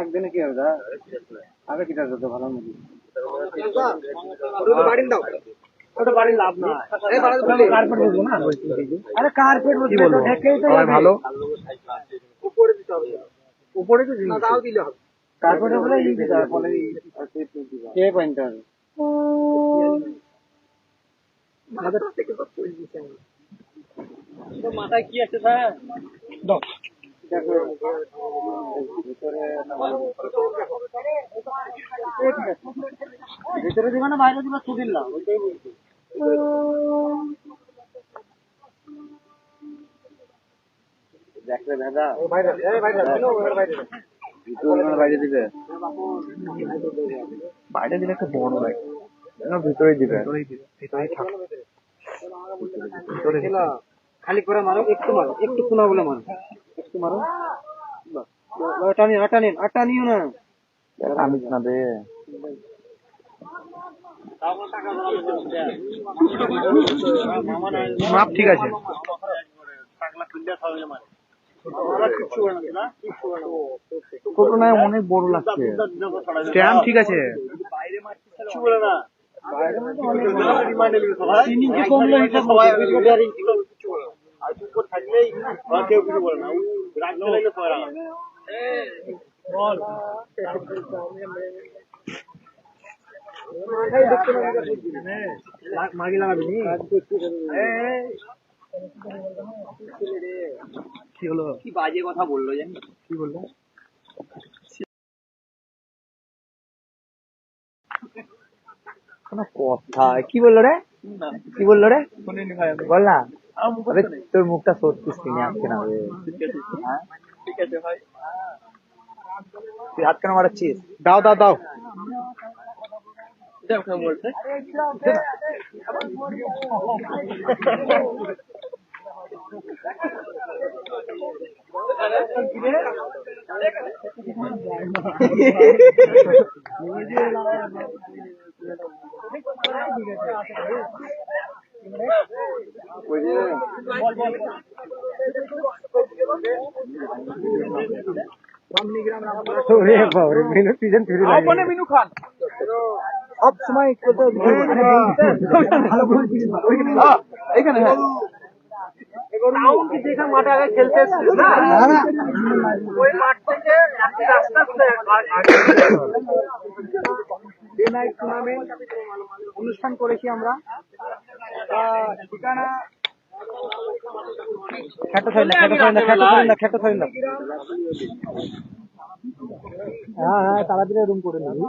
একদিনে কি হবে? আগে কিটা যত ভালো মুভি বাড়ির লাভ না। কার্পেট বলবো না, আরে কার্পেট বলবো ভালো উপরে তো দাও দিলে হবে। কার্পেটের বলে ই দিতে হবে, পরে কে পয়েন্ট হবে মাথায় কি আছে স্যার? ভিতরে দিবা না বাইরে দিবা ছুটির না, ওইটাই বলছি। দেখলে দাদা বাইরে দিবে, বাইরে দিলে একটা বড় লাগে না, ভিতরে দিবে, ভিতরেই থাক। খালি করে মারো, একটু কোনা বলে মারো, একটু মারো। আটা নিও না, আমি না দে মাপ ঠিক আছে। অনেক বড় লাগছে, স্ট্যাম্প ঠিক আছে। মাগি লাগাবি কি হলো? কি বাজে কথা বললো জানি, কি বললো? কথা কি বললো রে? কি বললো রে? বল না, তোর মুখটা সত্যিস কিনে আসছে না। ঠিক আছে ভাই, তুই হাত কেন মারাচ্ছিস? দাও দাও দাও, বলছে মিনু খান সব সময় এখানে মাঠে আগে খেলতে ওই মাঠ থেকে রাস্তা টুর্নামেন্ট অনুষ্ঠান করেছি আমরা। ঠিকানা হ্যাঁ তারাপীঠে রুম করে নেব।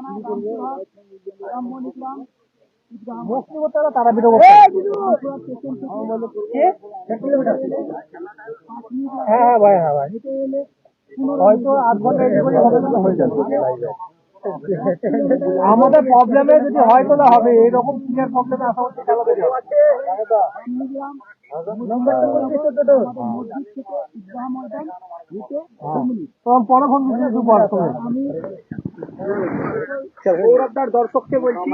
হ্যাঁ ভাই, হ্যাঁ ভাই, হয়তো আধ ঘন্টা হয়ে যাবে। আমাদের প্রবলেমে যদি হয় তাহলে হবে, এইরকম সিনিয়র প্রবলেমে আসা হচ্ছে খেলা দেখে সৌরভদার দর্শককে বলছি,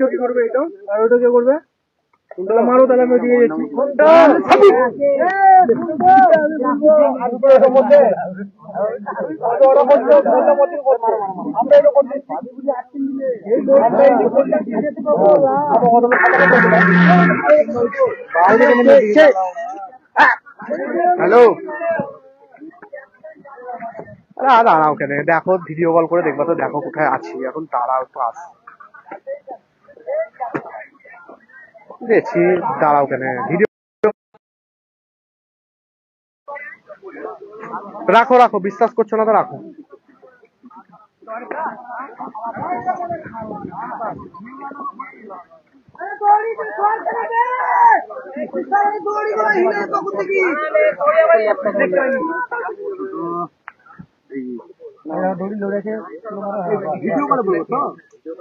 আসবে করবে মারো তাহলে আমি দিয়ে হ্যালো, দাঁড়াও কেন, দেখো ভিডিও কল করে দেখবা তো, দেখো কোথায় আছি এখন, দাঁড়াও তো আস দেখছি, দাঁড়াও কেন ভিডিও রাখো রাখো, বিশ্বাস করছো না তো রাখো। দড়ি লড়েছে ভিডিও কল বলবো তো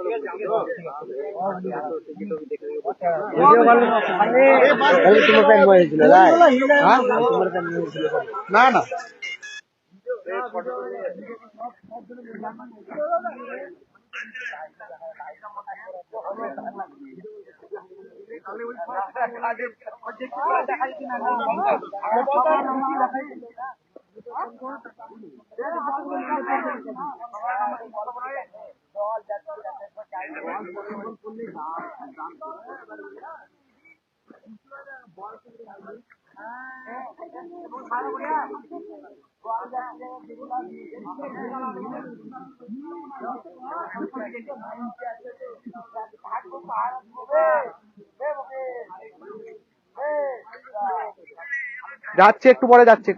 তোমার প্যান বয়েছিল তোমার প্যান নিয়েছিল না না যাচ্ছে একটু পরে যাচ্ছে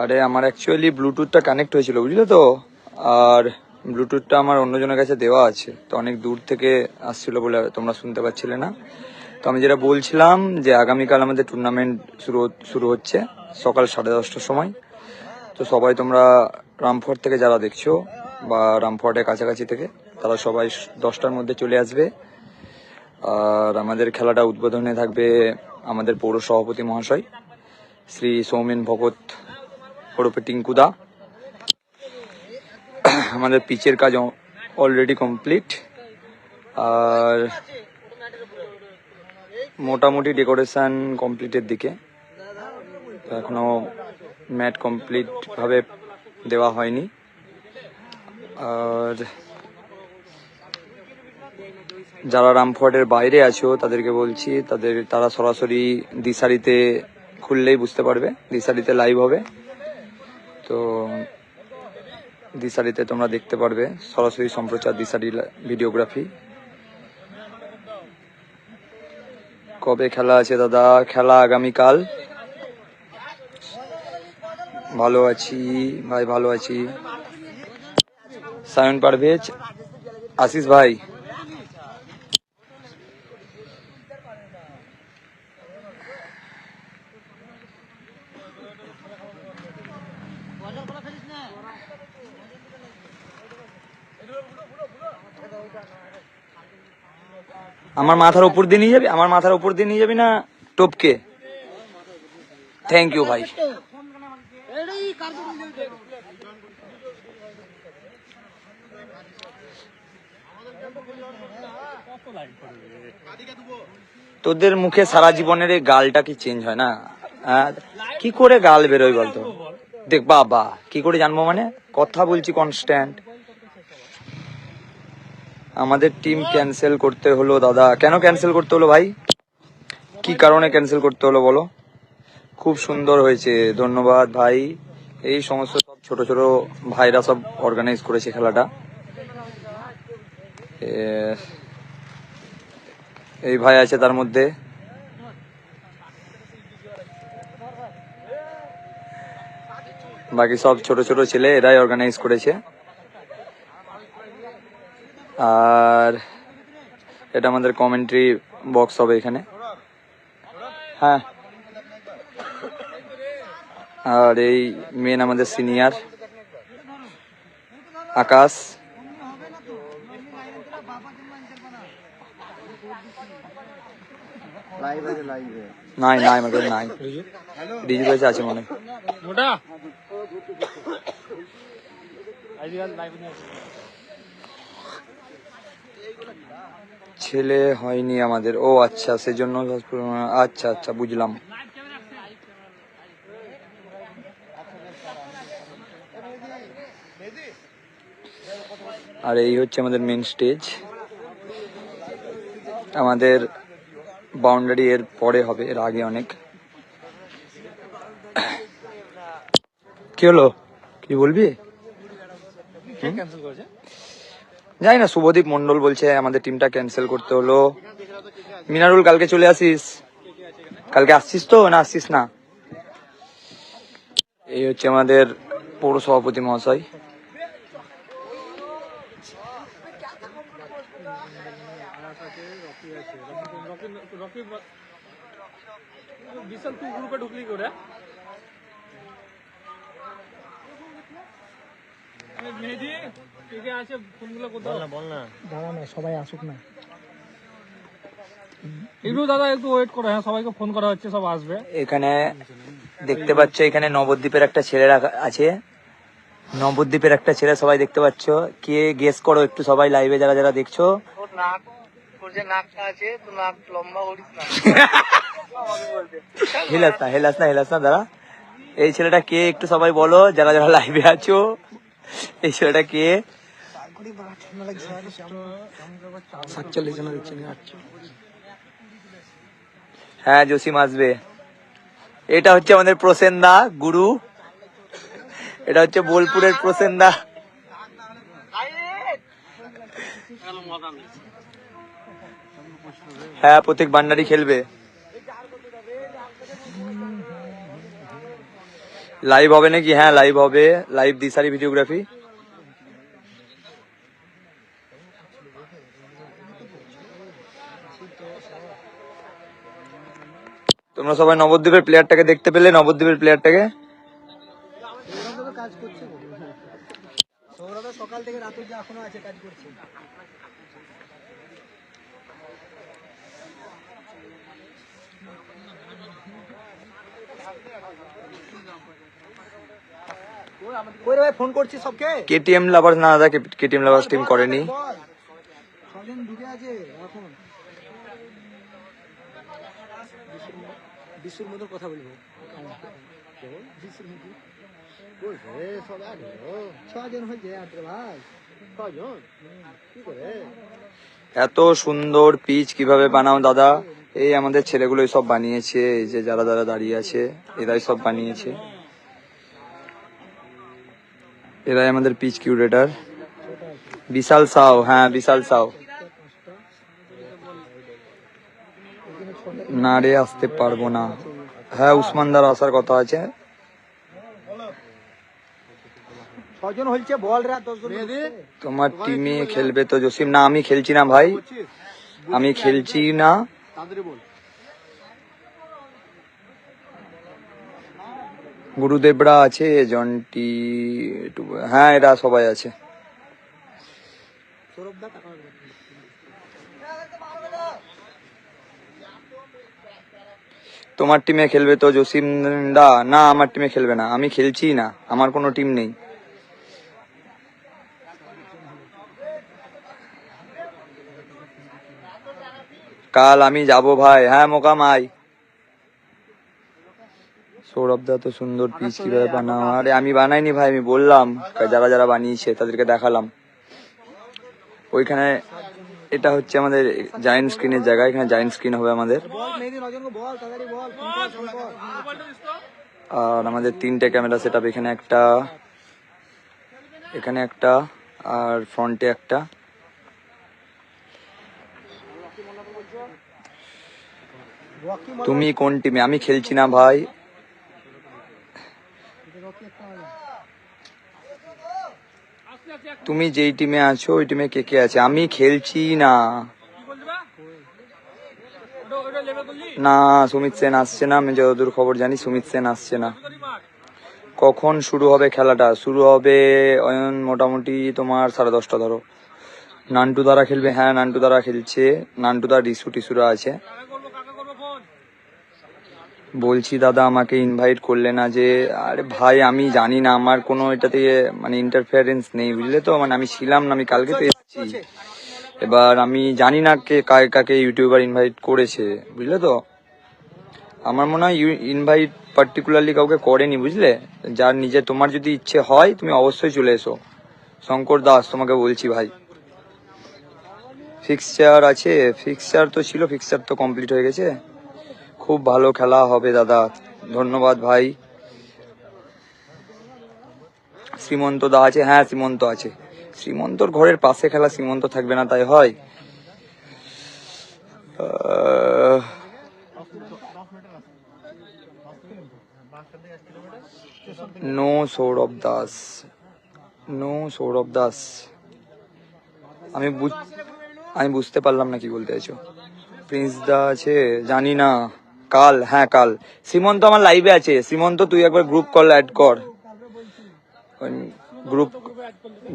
আরে আমার অ্যাকচুয়ালি ব্লুটুথটা কানেক্ট হয়েছিল বুঝলে তো, আর ব্লুটুথটা আমার অন্যজনের কাছে দেওয়া আছে, তো অনেক দূর থেকে আসছিল বলে তোমরা শুনতে পাচ্ছিলে না। তো আমি যেটা বলছিলাম যে আগামীকাল আমাদের টুর্নামেন্ট শুরু হচ্ছে সকাল 10:30টার সময়। তো সবাই তোমরা রামফোর্ট থেকে যারা দেখছো বা রামফোর্টের কাছাকাছি থেকে তারা সবাই 10টার মধ্যে চলে আসবে। আর আমাদের খেলাটা উদ্বোধনে থাকবে আমাদের পৌর সভাপতি মহাশয় শ্রী সৌমেন ভগত ওরফে টিঙ্কুদা। আমাদের পিচের কাজ অলরেডি কমপ্লিট, আর মোটামুটি ডেকোরেশন কমপ্লিটের দিকে, এখনো ম্যাট কমপ্লিট ভাবে দেওয়া হয়নি। আর যারা রামফোর্টের বাইরে আছো তাদেরকে বলছি তারা সরাসরি দিশারিতে খুললেই বুঝতে পারবে, দিশারিতে লাইভ হবে, তো দিশারিতে তোমরা দেখতে পারবে সরাসরি সম্প্রচার দিশারি ভিডিওগ্রাফি। কবে খেলা আছে দাদা? খেলা আগামীকাল। ভালো আছি ভাই, ভালো আছি। সায়ন পারভেজ, আশিস ভাই, আমার মাথার উপর দিয়ে নিয়ে যাবি? আমার মাথার উপর দিয়ে নিয়ে যাবি না টপকে? থ্যাংক ইউ ভাই। তোদের মুখে সারা জীবনের এই গালটা কি চেঞ্জ হয় না? কি করে গাল বেরোয় বলতো? দেখ বাবা, কি করে জানবো মানে? কথা বলছি কনস্ট্যান্ট। আমাদের টিম ক্যান্সেল করতে হলো দাদা। কেন ক্যান্সেল করতে হলো ভাই? কি কারণে ক্যান্সেল করতে হলো বলো? খুব সুন্দর হয়েছে, ধন্যবাদ ভাই। এই সমস্ত সব ছোট ছোট ভাইরা সব অর্গানাইজ করেছে খেলাটা। এই ভাই আছে তার মধ্যে। বাকি সব ছোট ছোট ছেলে, এরাই অর্গানাইজ করেছে। আর এটা আমাদের কমেন্ট্রি বক্স হবে এখানে। হ্যাঁ, আর এই মেন আমাদের সিনিয়র আকাশ। নাই নাই আমাদের নাই, রিজু কাছে আছে মনে। ছেলে হয়নি আমাদের, ও আচ্ছা সেজন্য। আচ্ছা আচ্ছা বুঝলাম। আর এই হচ্ছে আমাদের মেন স্টেজ। আমাদের বাউন্ডারি এর পরে হবে, এর আগে অনেক। কি হলো, কি বলবি? জানি না, শুভদীপ মন্ডল বলছে আমাদের টিমটা ক্যান্সেল করতে হলো। মিনারুল কালকে চলে আসিস, কালকে আসছিস তো না আসছিস না? এই হচ্ছে আমাদের পৌর সভাপতি মহাশয়। সবাই আসুক না একটু, দাদা একটু ওয়েট করো। হ্যাঁ, সবাইকে ফোন করা হচ্ছে, সব আসবে। এখানে দেখতে পাচ্ছ, এখানে নবদ্বীপের একটা ছেলে আছে, নবদ্বীপের একটা ছেলে সবাই দেখতে পাচ্ছ। কে গেস করো একটু সবাই লাইভে যারা যারা দেখছো। হেলাস না দাঁড়া, এই ছেলেটা কে একটু সবাই বলো যারা যারা লাইভে আছো, এই ছেলেটা কে? হ্যাঁ জসিম আসবে। এটা হচ্ছে আমাদের প্রসেনদা গুরু, এটা হচ্ছে বোলপুরের প্রসেনদা। হ্যাঁ প্রত্যেক বান্ডারি খেলবে। লাইভ হবে নাকি? হ্যাঁ লাইভ হবে, লাইভ দিশারি ভিডিওগ্রাফি। তোমরা সবাই নবদ্বীপের প্লেয়ারটাকে দেখতে পেলে? নবদ্বীপের প্লেয়ারটাকে সকাল থেকে রাত অবধি এখনো আছে, কাজ করছে। ফোন করছি সবকে। কেটিএম লাভার্স না দাদা, কেটিএম লাভার্স টিম করেনি। ছজন ঢুকে আছে এখন। বিশুর মতো কথা বলবো। এত সুন্দর পিচ কিভাবে বানাও দাদা? এই আমাদের ছেলেগুলো সব বানিয়েছে, এই যে যারা যারা দাঁড়িয়ে আছে এরাই সব বানিয়েছে, এরাই আমাদের পিচ কিউরেটার। বিশাল সাও, হ্যাঁ বিশাল সাও। না রে আসতে পারবো না। হ্যাঁ উসমানদার আসার কথা আছে। তোমার টিমে খেলবে তো জসিম? না আমি খেলছি না ভাই, আমি খেলছি না। গুরুদেবরা আছে, জন্টি, হ্যাঁ এরা সবাই আছে। তোমার টিমে খেলবে তো জসিম দা? না আমার টিমে খেলবে না, আমি খেলছি না, আমার কোনো টিম নেই। কাল আমি যাব ভাই। হ্যাঁ মোকাম আই। সৌরভ দা তো সুন্দর পিচ কিভাবে বানাও? আরে আমি বানাইনি ভাই, আমি বললাম যারা যারা বানিয়েছে তাদেরকে দেখালাম। ওইখানে এটা হচ্ছে আমাদের জায়েন্ট স্ক্রিনের জায়গা, এখানে জায়েন্ট স্ক্রিন হবে আমাদের। আর আমাদের 3টে ক্যামেরা সেট আপ, এখানে একটা, এখানে একটা, আর ফ্রন্টে একটা। তুমি কোন টিমে? আমি খেলছি না ভাই। তুমি যেই টিমে আছো ওই টিমে কে কে আছে? আমি খেলছি না। না সুমিত সেন আসছে না, আমি যতদূর খবর জানি সুমিত সেন আসছে না। কখন শুরু হবে খেলাটা? শুরু হবে মোটামুটি তোমার 10:30 ধরো। নান্টু দ্বারা খেলবে? হ্যাঁ নান্টু দ্বারা খেলছে, নান্টু দা রিসু টিসুরা আছে। বলছি দাদা আমাকে ইনভাইট করলে না যে? আরে ভাই আমি জানি না, আমার কোনো এটাতে মানে ইন্টারফিয়ারেন্স নেই বুঝলে তো, মানে আমি ছিলাম না, আমি কালকে তো এসেছি। এবার আমি জানি না কে কাকে কাকে ইউটিউবার ইনভাইট করেছে বুঝলে তো। আমার মনে হয় ইনভাইট পার্টিকুলারলি কাউকে করেনি বুঝলে। যার নিজে তোমার যদি ইচ্ছে হয় তুমি অবশ্যই চলে এসো। শঙ্কর দাস তোমাকে বলছি ভাই। ফিক্সচার আছে? ফিক্সচার তো ছিল, ফিক্সচার তো কমপ্লিট হয়ে গেছে। খুব ভালো খেলা হবে দাদা, ধন্যবাদ ভাই। শ্রীমন্ত দা আছে? হ্যাঁ শ্রীমন্ত আছে। শ্রীমন্তর ঘরের পাশে খেলা, শ্রীমন্ত থাকবে না তাই হয়? No Saurav Das, no Saurav Das. আমি বুঝতে পারলাম না কি বলতে চাইছো। প্রিন্স দা আছে জানি না, কাল, হ্যাঁ কাল। শ্রীমন্ত আমার লাইভে আছে। শ্রীমন্ত তুই একবার গ্রুপ কল অ্যাড কর,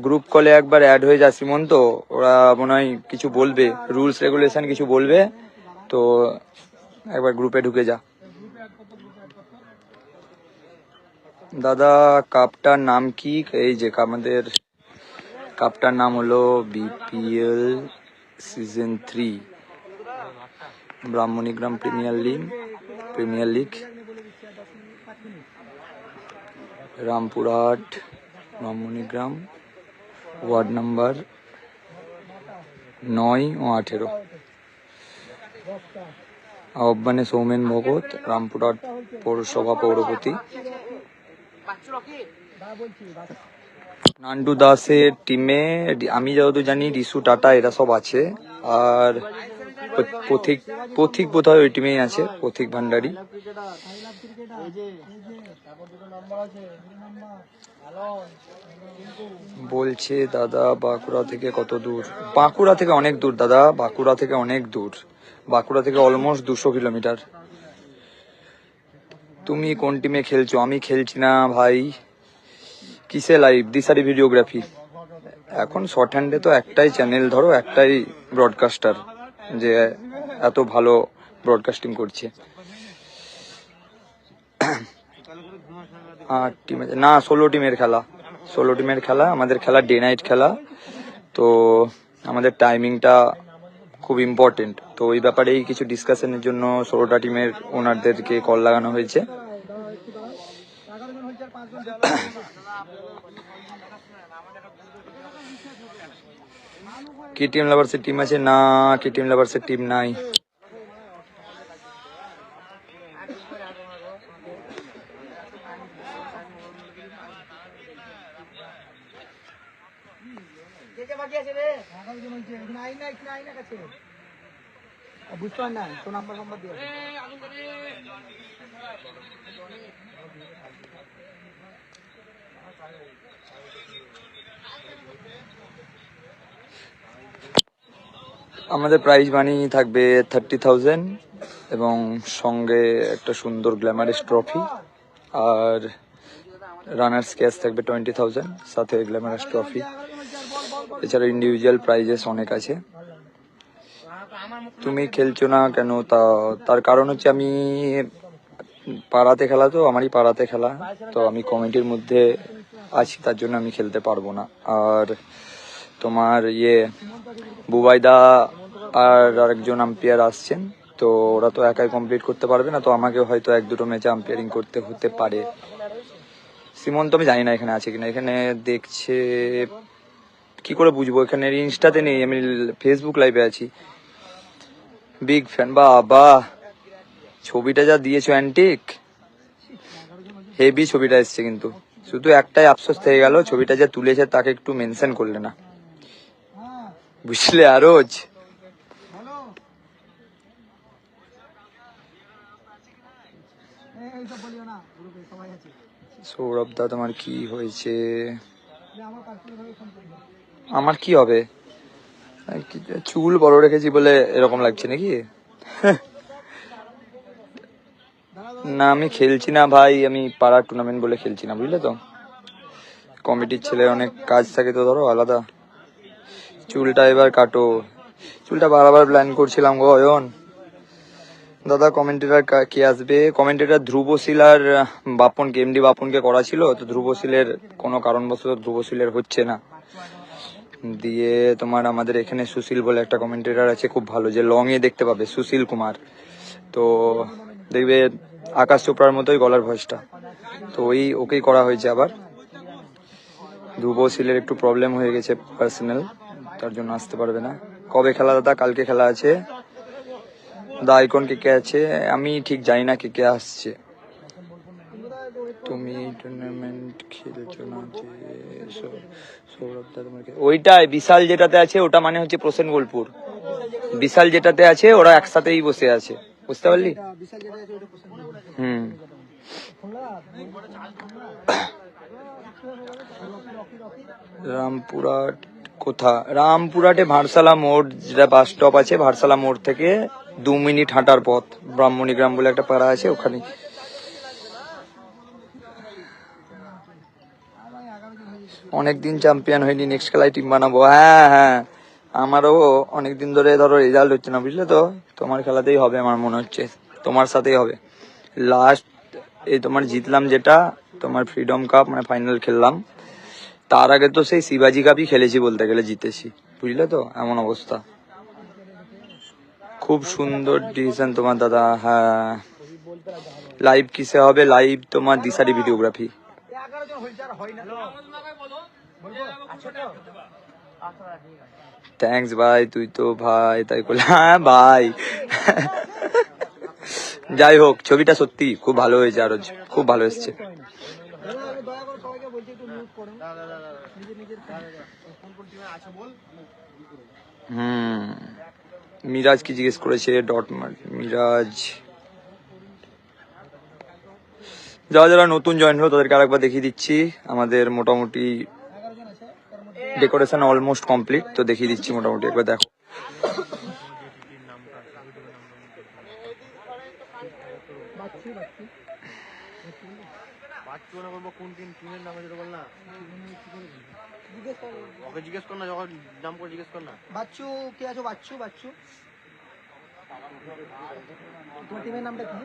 গ্রুপ কলে একবার অ্যাড হয়ে যা শ্রীমন্ত। ওরা মনে হয় কিছু বলবে, রুলস রেগুলেশন কিছু বলবে, তো একবার গ্রুপে ঢুকে যা। দাদা কাপটার নাম কি? এই যে আমাদের কাপটার নাম হলো BPL season 3 Brahmanigram premier league Rampurhat Brahmanigram, ward number 9 ও 18। আহ্বানে সৌমেন ভগত, রামপুরহাট পৌরসভা পৌরপতি। নান্টু দাসের টিমে আমি যতদূর জানি রিসু টাটা এরা সব আছে, আর পথিক বোধহয় ওই টিমেই আছে, পথিক ভান্ডারী। বলছে দাদা বাঁকুড়া থেকে কত দূর? বাঁকুড়া থেকে অনেক দূর দাদা, বাঁকুড়া থেকে অনেক দূর, বাঁকুড়া থেকে অলমোস্ট 200 কিলোমিটার। তুমি কোন টিমে খেলছো? আমি খেলছি না ভাই। কিসে লাইভ? দিশারি ভিডিওগ্রাফি। এখন শর্ট হ্যান্ডে তো একটাই চ্যানেল, ধরো একটাই ব্রডকাস্টার যে এত ভালো ব্রডকাস্টিং করছে। 8 টিম না, 16 টিমের খেলা, 16 টিমের খেলা। আমাদের খেলা ডে নাইট খেলা, তো আমাদের টাইমিংটা খুব ইম্পর্টেন্ট। তো ওই ব্যাপারেই কিছু ডিসকাশনের জন্য 16টা টিমের ওনারদেরকে কল লাগানো হয়েছে। কেটিএম লাভার্সের টিম আছে না? কেটিএম লাভার্সের টিম নাই। বুঝতে পার না তো নাম্বার দিয়ে আমাদের প্রাইজ মানি থাকবে 30,000 এবং সঙ্গে একটা সুন্দর গ্ল্যামারাস ট্রফি, আর রানার্স ক্যাশ থাকবে 20,000 সাথে গ্ল্যামারাস ট্রফি। এছাড়া ইন্ডিভিজুয়াল প্রাইজেস অনেক আছে। তুমি খেলছো না কেন? তার কারণ হচ্ছে আমি পাড়াতে খেলা, তো আমারই পাড়াতে খেলা, তো আমি কমিটির মধ্যে আছি, তার জন্য আমি খেলতে পারবো না। আর তোমার বুবাইদা আর আরেকজন আম্পায়ার আসছেন, তো ওরা তো একাই কমপ্লিট করতে পারবে না, তো আমাকে হয়তো 1-2 ম্যাচে আম্পায়ারিং করতে হতে পারে। শ্রীমন্ত আমি জানি না এখানে আছে কিনা, এখানে দেখছে কি করে বুঝবো? এখানে ইনস্টাতে নেই, আমি ফেসবুক লাইভে আছি। Big fan. বাবা ছবিটা যা দিয়েছো অ্যান্টিক, হেভি ছবিটা এসছে, কিন্তু শুধু একটাই আফসোস থেকে গেল, ছবিটা যা তুলেছে তাকে একটু মেনশন করলে না, বুঝলে? আরোজ সৌরভ দা তোমার কি হয়েছে? আমার কি হবে? চুল বড় রেখেছি বলে এরকম লাগছে নাকি? না আমি খেলছি না ভাই, আমি পাড়ার টুর্নামেন্ট বলে খেলছি না, বুঝলে তো। কমিটির ছেলে অনেক কাজ থাকে তো, ধরো আলাদা। চুলটা এবার কাটো, চুলটা বারবার প্ল্যান করছিলাম গো অয়ন। দাদা কমেন্টেটার কে আসবে? কমেন্টেটার ধ্রুবশীল আর বাপনকে, এমডি বাপনকে করা ছিল, তো ধ্রুবশীলের কোনো কারণবশত ধ্রুবশীলের হচ্ছে না। দিয়ে তোমার আমাদের এখানে সুশীল বলে একটা কমেন্টেটার আছে, খুব ভালো, যে লং এ দেখতে পাবে, সুশীল কুমার। তো দেখবে আকাশ চোপড়ার মতোই গলার ভয়েসটা, তো ওকেই করা হয়েছে। আবার ধ্রুবশীলের একটু প্রবলেম হয়ে গেছে পার্সোনাল, তার জন্য আসতে পারবে না। কবে খেলা দাদা? কালকে খেলা আছে। দা আইকন কে আছে? আমি ঠিক জানি না কে আসছে। তুমি টুর্নামেন্ট খেলছো না যে সৌরভ দা তোমাকে ওইটাই বিশাল যেটাতে আছে ওটা মানে হচ্ছে প্রসেন গোলপুর, বিশাল যেটাতে আছে ওরা একসাথেই বসে আছে, বুঝতে পারলি? হুম রামপুরহাট কোথা? রামপুরহাটে ভারসালা মোড়, যেটা বাস স্টপ আছে ভারসালা মোড় থেকে 2 মিনিট হাঁটার পথ, ব্রাহ্মণী গ্রাম বলে একটা পাড়া আছে ওখানে। অনেকদিন চ্যাম্পিয়ন হয়নি, নেক্সট খেলায় টিম বানাবো। হ্যাঁ হ্যাঁ, আমারও অনেকদিন ধরে ধরো রেজাল্ট হচ্ছে না, বুঝলে তো? তোমার খেলাতেই হবে আমার মনে হচ্ছে, তোমার সাথেই হবে লাস্ট। এই তোমার জিতলাম যেটা, তোমার ফ্রিডম কাপ মানে ফাইনাল খেললাম, তার আগে তো সেই শিবাজি কাপই খেলেছি বলতে গেলে, জিতেছি, বুঝলে তো? এমন অবস্থা। খুব সুন্দর ডিসিশন তোমার দাদা। হ্যাঁ, লাইভ কিসে হবে? লাইভ তোমার দিশারি ভিডিওগ্রাফি। থ্যাঙ্কস ভাই, তুই তো ভাই তাই করলে। হ্যাঁ ভাই, যাই হোক ছবিটা সত্যি খুব ভালো হয়েছে, আরো খুব ভালো এসছে। মিরাজ কি জিজ্ঞেস করেছে? মিরাজ, যারা যারা নতুন জয়েন হলো তাদেরকে আরেকবার দেখিয়ে দিচ্ছি, আমাদের মোটামুটি ডেকোরেশন অলমোস্ট কমপ্লিট, তো দেখিয়ে দিচ্ছি মোটামুটি, একবার দেখো। জিজ্ঞেস কর না, যখন নাম করে জিজ্ঞেস কর না। বাচ্চু কে আছো? বাচ্চু, বাচ্চু তোমার টিমের নামটা কি?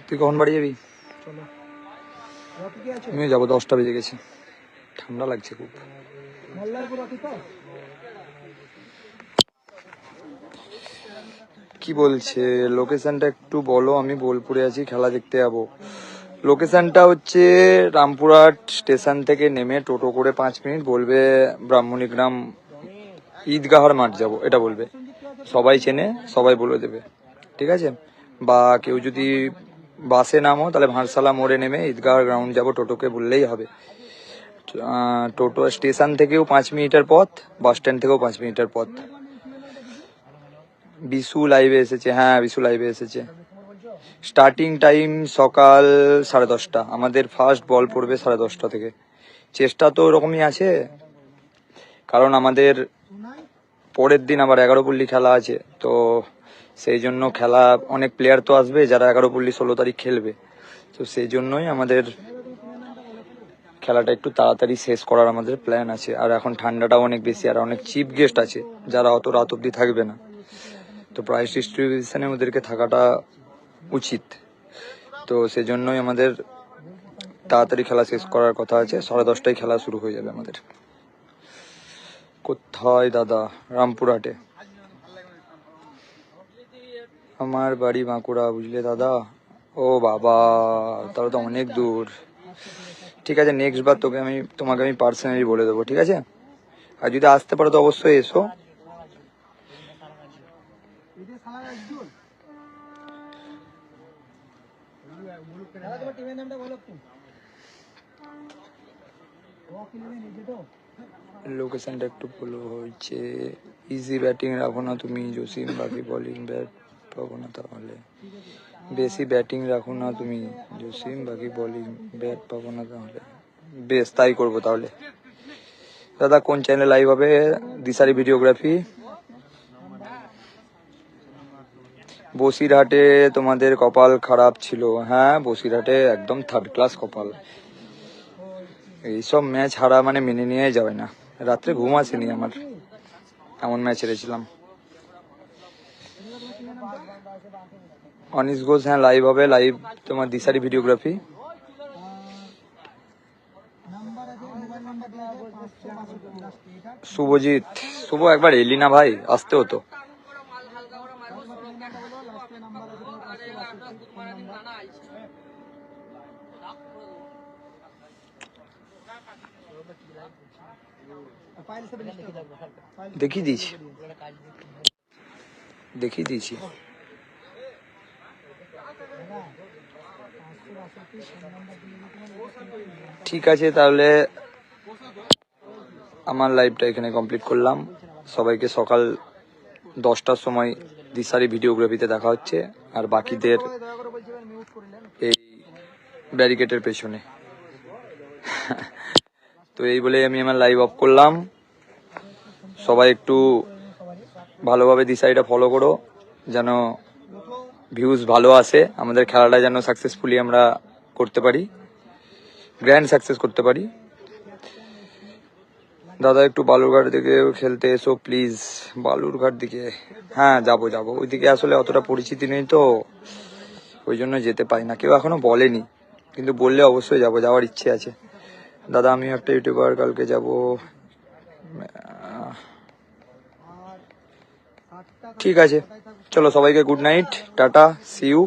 তুই কখন বাড়ি যাবি? চলো, আমি যাবো, 10টা বেজে গেছে, ঠান্ডা লাগছে খুব। কি বলছে লোকেশনটা একটু বলো? আমি বোলপুরে আছি, খেলা দেখতে যাবো। লোকেশনটা হচ্ছে রামপুরহাট স্টেশন থেকে নেমে টোটো করে 5 মিনিট বলবে ব্রাহ্মণী গ্রাম ঈদগাহর মাঠ যাবো, এটা বলবে, সবাই চেনে, সবাই বলে দেবে, ঠিক আছে? বা কেউ যদি বাসে নামো তাহলে ভারসালা মোড়ে নেমে ঈদগাহ গ্রাউন্ড যাবো, টোটোকে বললেই হবে। টোটো স্টেশন থেকেও 5 মিনিটের পথ, বাস স্ট্যান্ড থেকেও 5 মিনিটের পথ। বিশু লাইভে এসেছে, হ্যাঁ বিশু লাইভে এসেছে। স্টার্টিং টাইম সকাল 10:30, আমাদের ফার্স্ট বল পড়বে 10:30 থেকে। চেষ্টা তো ওরকমই আছে, কারণ আমাদের পরের দিন আবার 11 পল্লী খেলা আছে, তো সেই জন্য খেলা অনেক প্লেয়ার তো আসবে যারা 11 পল্লী 16 তারিখ খেলবে, তো সেই জন্যই আমাদের খেলাটা একটু তাড়াতাড়ি শেষ করার আমাদের প্ল্যান আছে। আর এখন ঠান্ডাটাও অনেক বেশি, আর অনেক চিফ গেস্ট আছে যারা অত রাত অব্দি থাকবে না, তো প্রাইস ডিস্ট্রিবিউশনে ওদেরকে থাকাটা উচিত, তো সেজন্যই আমাদের তাড়াতাড়ি খেলা শেষ করার কথা আছে। 10:30টায় খেলা শুরু হয়ে যাবে আমাদের। কোথায় দাদা? রামপুরহাটে। আমার বাড়ি বাঁকুড়া, বুঝলে দাদা? ও বাবা, তাহলে তো অনেক দূর। ঠিক আছে, নেক্সট বার তোমাকে আমি পার্সোনালি বলে দেবো, ঠিক আছে? আর যদি আসতে পারো তো অবশ্যই এসো। লোকেশনটা একটু বলো। হয়েছে ইজি ব্যাটিং রাখো না তুমি জসিম, বাকি বোলিং ব্যাট পাবো না তাহলে। বেশি ব্যাটিং রাখো না তুমি জসিম, বাকি বোলিং ব্যাট পাবো না তাহলে। বেশ, তাই করবো তাহলে। দাদা কোন চ্যানেলে লাইভ হবে? দিশারি ভিডিওগ্রাফি। বসিরহাটে তোমাদের কপাল খারাপ ছিল। হ্যাঁ, বসিরহাটে একদম 3rd ক্লাস কপাল। এইসব ম্যাচ হারা মানে মেনে নিয়ে যাবে না। রাত্রে ঘুম আসেনি আমার, এমন ম্যাচ হেরেছিলাম। অনিশ ঘোষ, হ্যাঁ লাইভ হবে, লাইভ তোমার দিশারি ভিডিওগ্রাফি। শুভজিৎ, শুভ একবার এলি না ভাই, আসতে হতো। দেখিয়ে দিয়েছি দেখিয়ে দিয়েছি। ঠিক আছে, তাহলে আমার লাইভটা এখানে কমপ্লিট করলাম। সবাইকে সকাল 10টার সময় দিশারি ভিডিওগ্রাফিতে দেখা হচ্ছে, আর বাকিদের এই ব্যারিকেডের পেছনে। তো এই বলে আমি আমার লাইভ অফ করলাম। সবাই একটু ভালোভাবে দিশারিটা ফলো করো, যেন ভিউজ ভালো আসে, আমাদের খেলাটা যেন সাকসেসফুলি আমরা করতে পারি, গ্র্যান্ড সাকসেস করতে পারি। দাদা একটু বালুরঘাট দিকে খেলতে এসো প্লিজ। বালুরঘাট দিকে? হ্যাঁ যাবো, ওইদিকে আসলে অতটা পরিচিতি নেই তো, ওই জন্য যেতে পারি না। কেউ এখনো বলেনি, কিন্তু বললে অবশ্যই যাবো, যাওয়ার ইচ্ছে আছে। দাদা আমিও একটা ইউটিউবার, কালকে যাব। ঠিক আছে, চলো সবাইকে good night, tata, see you.